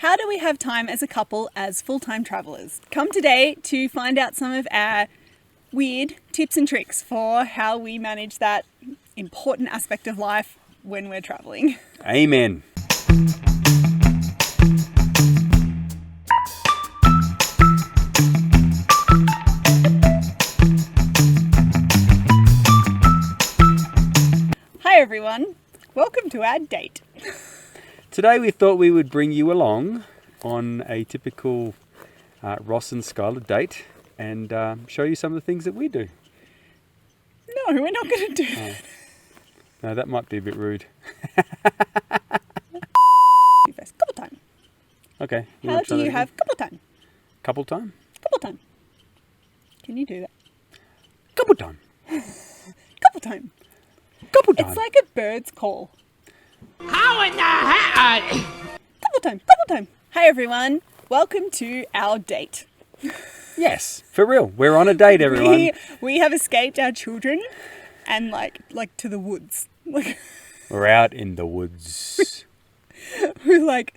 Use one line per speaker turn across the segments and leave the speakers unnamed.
How do we have time as a couple as full-time travellers? Come today to find out some of our weird tips and tricks for how we manage that important aspect of life when we're travelling.
Amen.
Hi everyone, welcome to our date.
Today we thought we would bring you along on a typical Ross and Skylar date and show you some of the things that we do.
No, we're not going to do that.
No, that might be a bit rude.
First, couple time.
Okay.
How do you have couple time?
Couple time?
Couple time. Can you do that?
Couple time.
Couple time.
Couple time.
It's like a bird's call.
How in the heck?
Couple time. Couple time. Hi everyone, welcome to our date.
Yes, for real. We're on a date, everyone.
We have escaped our children and like to the woods. Like
We're out in the woods.
we're like,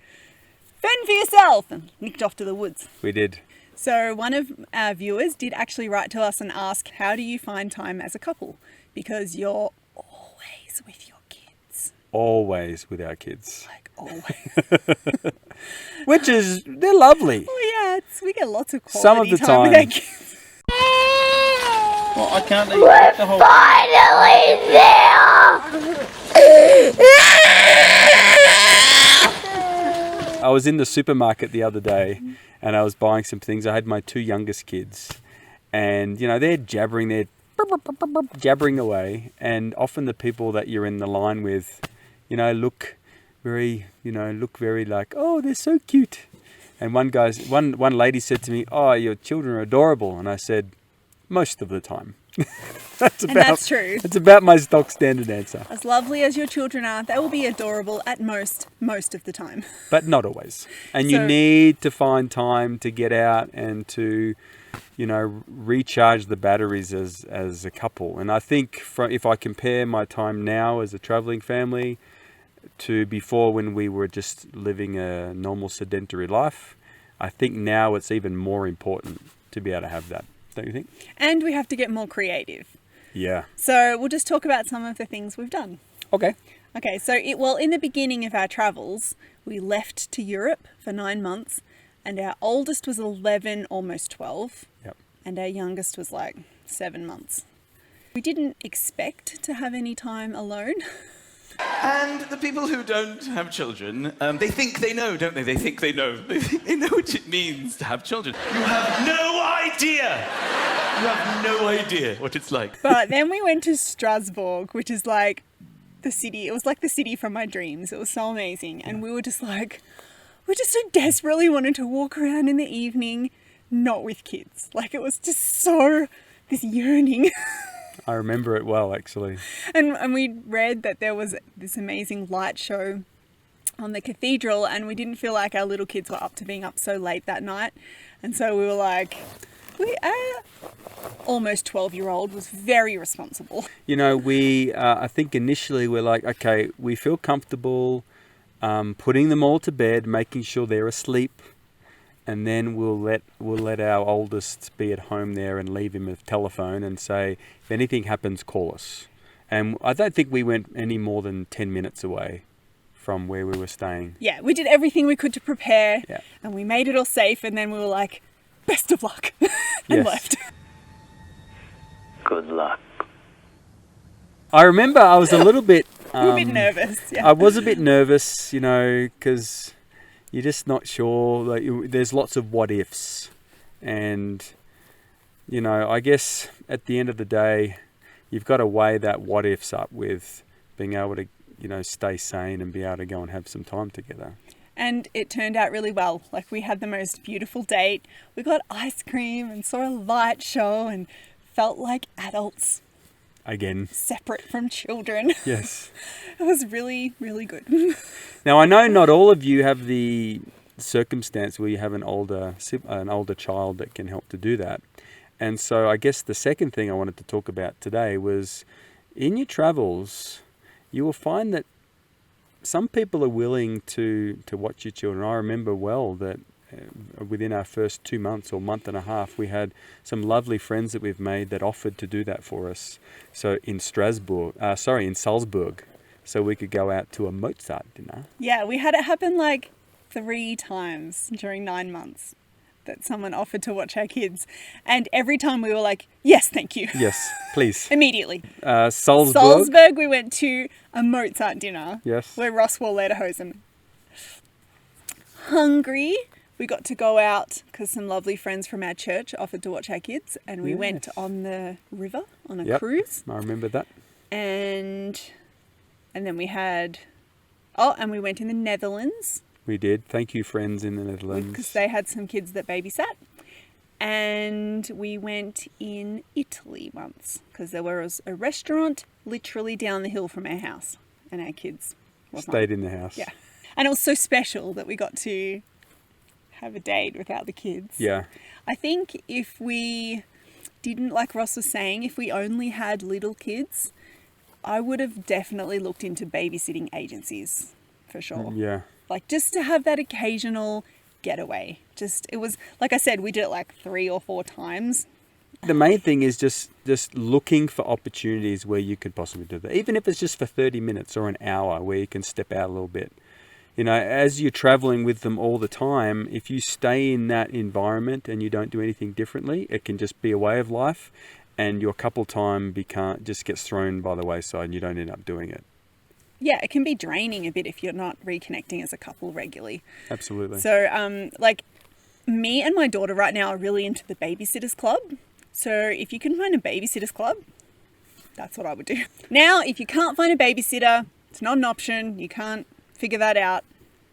fend for yourself, and nicked off to the woods.
We did.
So one of our viewers did actually write to us and ask, how do you find time as a couple? Because you're always with your kids.
Always with our kids.
Like always.
Which is, they're lovely.
Oh yeah, we get lots of quality
Some of the
time with
time.
our kids.
Well, I can't eat the whole.
I was in the supermarket the other day and I was buying some things. I had my two youngest kids and, you know, they're jabbering away. And often the people that you're in the line with, you know, look very like, oh, they're so cute. And one lady said to me, oh, your children are adorable. And I said, most of the time.
That's true.
That's about my stock standard answer.
As lovely as your children are, they will be adorable at most of the time.
But not always. And you
So-
need to find time to get out and to, you know, recharge the batteries as a couple. And I think if I compare my time now as a traveling family to before when we were just living a normal sedentary life, I think now it's even more important to be able to have that. Don't you think?
And we have to get more creative.
Yeah.
So we'll just talk about some of the things we've done.
Okay.
Okay, so in the beginning of our travels, we left to Europe for 9 months, and our oldest was 11, almost 12,
Yep.
and our youngest was like 7 months. We didn't expect to have any time alone.
And the people who don't have children, they think they know, don't they? They think they know. They think they know what it means to have children. You have no idea. You have no idea what it's like.
But then we went to Strasbourg, which is like the city. It was like the city from my dreams. It was so amazing. And we just so desperately wanted to walk around in the evening, not with kids. Like it was just so, this yearning.
I remember it well, actually.
And we read that there was this amazing light show on the cathedral, and we didn't feel like our little kids were up to being up so late that night. And so we were like, almost 12-year-old was very responsible.
You know, I think initially we're like, okay, we feel comfortable putting them all to bed, making sure they're asleep, and then we'll let our oldest be at home there and leave him a telephone and say, if anything happens, call us. And I don't think we went any more than 10 minutes away from where we were staying.
Yeah, we did everything we could to prepare,
Yeah.
and we made it all safe, and then we were like, best of luck, and
Yes.
left.
Good luck.
I remember I was a little bit...
We were a bit nervous. Yeah.
I was a bit nervous, you know, because you're just not sure. Like, there's lots of what ifs. And, you know, I guess at the end of the day, you've got to weigh that what ifs up with being able to, you know, stay sane and be able to go and have some time together.
And it turned out really well. Like, we had the most beautiful date. We got ice cream and saw a light show and felt like adults,
Again.
separate from children.
Yes.
It was really, really good.
Now, I know not all of you have the circumstance where you have an older child that can help to do that. And so I guess the second thing I wanted to talk about today was in your travels, you will find that some people are willing to watch your children. I remember well that within our first 2 months or month and a half, we had some lovely friends that we've made that offered to do that for us. So in in Salzburg, so we could go out to a Mozart dinner.
Yeah, we had it happen like 3 times during 9 months that someone offered to watch our kids. And every time we were like, yes, thank you.
Yes, please.
Immediately.
Salzburg.
We went to a Mozart dinner.
Yes.
Where Ross wore lederhosen. Hungry. We got to go out because some lovely friends from our church offered to watch our kids. And we went on the river on a cruise.
I remember that.
And then we had... Oh, and we went in the Netherlands.
We did. Thank you, friends in the Netherlands.
Because they had some kids that babysat. And we went in Italy once because there was a restaurant literally down the hill from our house. And our kids
stayed in the house.
Yeah. And it was so special that we got to have a date without the kids.
Yeah.
I think if we didn't, like Ross was saying, if we only had little kids, I would have definitely looked into babysitting agencies for sure.
Yeah.
Like just to have that occasional getaway. It was, like I said, we did it like 3 or 4 times.
The main thing is just looking for opportunities where you could possibly do that. Even if it's just for 30 minutes or an hour where you can step out a little bit. You know, as you're traveling with them all the time, if you stay in that environment and you don't do anything differently, it can just be a way of life, and your couple time just gets thrown by the wayside and you don't end up doing it.
Yeah, it can be draining a bit if you're not reconnecting as a couple regularly.
Absolutely.
So, like, me and my daughter right now are really into the Babysitters Club. So if you can find a Babysitters Club, that's what I would do. Now, if you can't find a babysitter, it's not an option. You can't figure that out.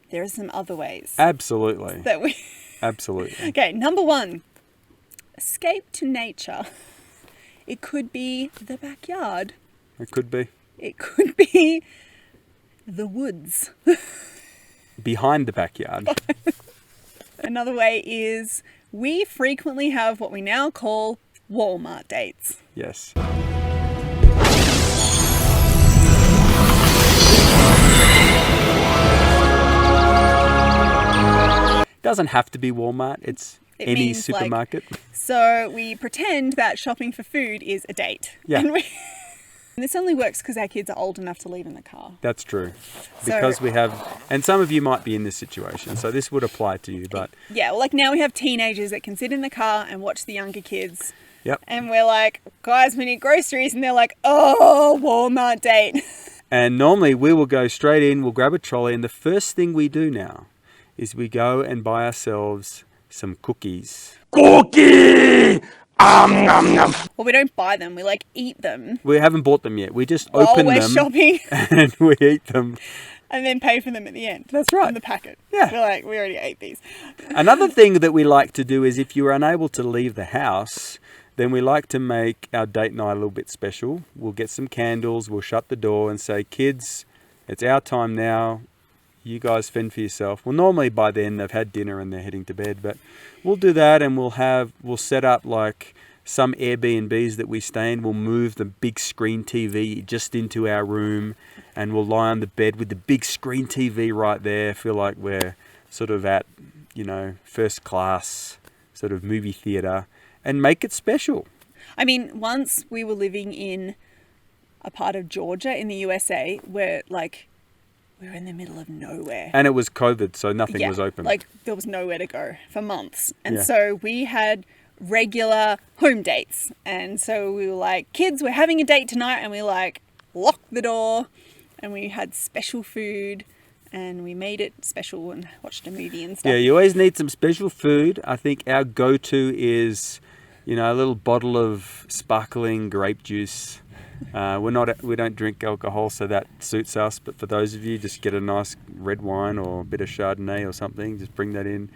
There are some other ways.
Absolutely. Absolutely.
Okay, number 1, escape to nature. It could be the backyard.
It could be.
It could be the woods.
Behind the backyard.
Another way is we frequently have what we now call Walmart dates.
Yes. Doesn't have to be Walmart. It's any supermarket.
So we pretend that shopping for food is a date.
Yeah.
And this only works because our kids are old enough to leave in the car.
That's true. Because we have, and some of you might be in this situation, so this would apply to you, but...
Yeah, well, like now we have teenagers that can sit in the car and watch the younger kids.
Yep.
And we're like, guys, we need groceries. And they're like, oh, Walmart date.
And normally we will go straight in, we'll grab a trolley, and the first thing we do now is we go and buy ourselves some cookies. Cookie!
Well, we don't buy them. We like eat them.
We haven't bought them yet. We just open them.
While we're shopping.
And we eat them.
And then pay for them at the end.
That's right.
In the packet.
Yeah.
We're like, we already ate these.
Another thing that we like to do is if you're unable to leave the house, then we like to make our date night a little bit special. We'll get some candles, we'll shut the door and say, kids, it's our time now. You guys fend for yourself. Well, normally by then they've had dinner and they're heading to bed, but we'll do that and we'll set up like some Airbnbs that we stay in. We'll move the big screen TV just into our room and we'll lie on the bed with the big screen TV right there. Feel like we're sort of at, first class sort of movie theater and make it special.
I mean, once we were living in a part of Georgia in the USA where we were in the middle of nowhere.
And it was COVID, so nothing was open.
Like there was nowhere to go for months. And
Yeah.
so we had regular home dates. And so we were like, kids, we're having a date tonight. And we locked the door and we had special food and we made it special and watched a movie and stuff.
Yeah, you always need some special food. I think our go-to is, a little bottle of sparkling grape juice. We don't drink alcohol, so that suits us. But for those of you, just get a nice red wine or a bit of Chardonnay or something. Just bring that in.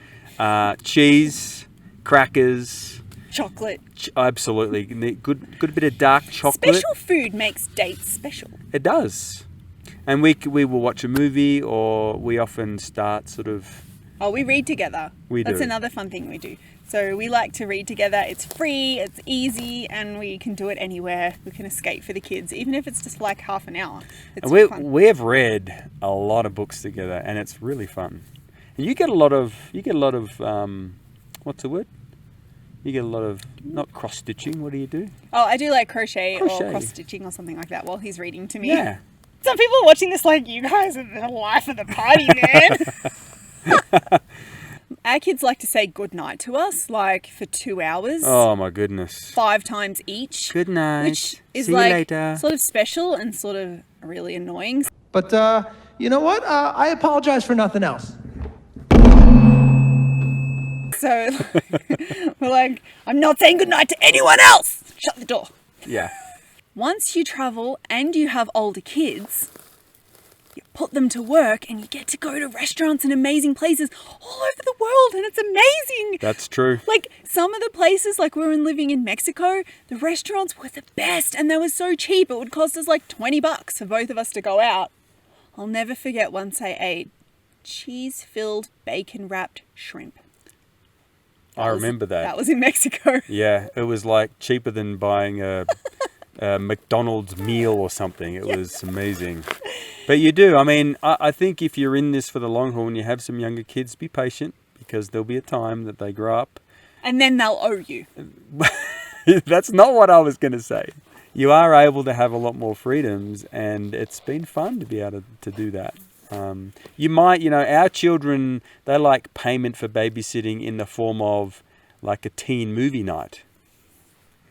Cheese, crackers,
Chocolate.
Absolutely, good bit of dark chocolate.
Special food makes dates special.
It does, and we will watch a movie, or we often start sort of
Oh, we read together.
We
That's
do.
another fun thing we do. So we like to read together. It's free, it's easy, and we can do it anywhere. We can escape for the kids, even if it's just like half an hour. It's
And
really fun.
we have read a lot of books together, and it's really fun. And you get a lot of what's the word? You get a lot of not cross stitching. What do you do?
Oh, I do like crochet or
Crochet.
cross stitching or something like that while he's reading to me.
Yeah.
Some people are watching this like, you guys are the life of the party, man. Our kids like to say goodnight to us, like for 2 hours,
Oh my goodness.
5 times each.
Good night.
Which is
See you
like
later.
sort of special and sort of really annoying.
But, you know what? I apologize for nothing else.
So we're like, I'm not saying goodnight to anyone else. Shut the door.
Yeah.
Once you travel and you have older kids, you put them to work and you get to go to restaurants and amazing places all over the world, and it's amazing.
That's true.
Like some of the places, like we were living in Mexico, the restaurants were the best and they were so cheap. It would cost us like $20 for both of us to go out. I'll never forget once I ate cheese-filled, bacon-wrapped shrimp.
I remember that.
That was in Mexico.
Yeah, it was like cheaper than buying a McDonald's meal or something. It was amazing. But you do. I mean, I think if you're in this for the long haul and you have some younger kids, be patient because there'll be a time that they grow up.
And then they'll owe you.
That's not what I was going to say. You are able to have a lot more freedoms, and it's been fun to be able to do that. You might, our children, they like payment for babysitting in the form of like a teen movie night.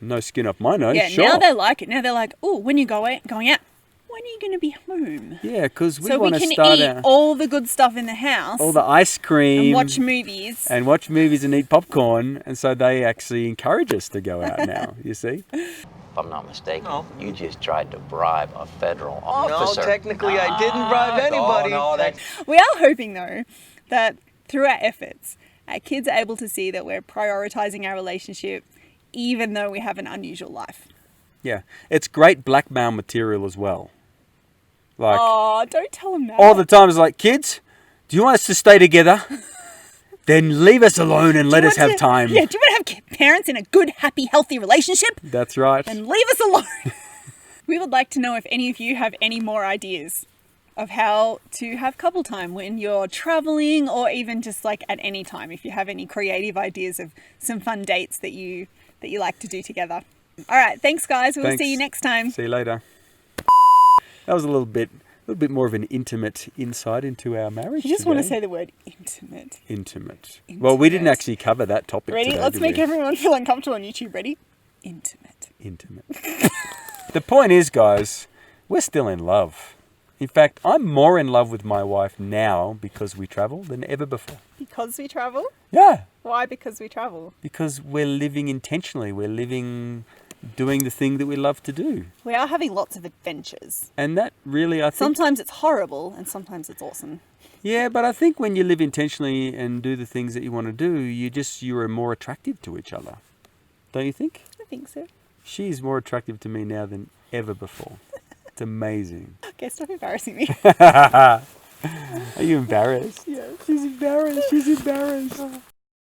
No skin off my nose.
Yeah,
sure.
now they like it. Now they're like, oh, when you going out, when are you going to be home?
Yeah, because we
So we
want to
can
start
eat all the good stuff in the house
all the ice cream
and watch movies.
and watch movies and eat popcorn, and so they actually encourage us to go out now. You see?
If I'm not mistaken, you just tried to bribe a federal officer.
No, technically I didn't bribe anybody.
We are hoping, though, that through our efforts, our kids are able to see that we're prioritizing our relationship, even though we have an unusual life.
Yeah, it's great blackmail material as well. Like
Oh, don't tell them that.
all the time, it's like, kids, do you want us to stay together? Then leave us alone and let us have time.
Yeah, do you want to have parents in a good, happy, healthy relationship?
That's right.
And leave us alone. We would like to know if any of you have any more ideas of how to have couple time when you're traveling, or even just like at any time. If you have any creative ideas of some fun dates that you like to do together. All right, thanks guys. We'll
Thanks.
see you next time.
See you later. That was a little bit more of an intimate insight into our marriage.
You just want to
today.
say the word intimate.
Intimate. Well, we didn't
Intimate.
actually cover that topic
Ready?
today,
Let's
did
make
we?
everyone feel uncomfortable on YouTube. Ready? Intimate.
Intimate. The point is, guys, we're still in love. In fact, I'm more in love with my wife now because we travel than ever before.
Because we travel?
Yeah,
Why because we travel?
because we're living intentionally. We're living, doing the thing that we love to do.
We are having lots of adventures.
And that really, I think...
Sometimes it's horrible and sometimes it's awesome.
Yeah, but I think when you live intentionally and do the things that you want to do, you're more attractive to each other. Don't you think?
I think so.
She's more attractive to me now than ever before. It's amazing.
Okay, stop embarrassing me.
Are you embarrassed?
Yes.
She's embarrassed. She's embarrassed.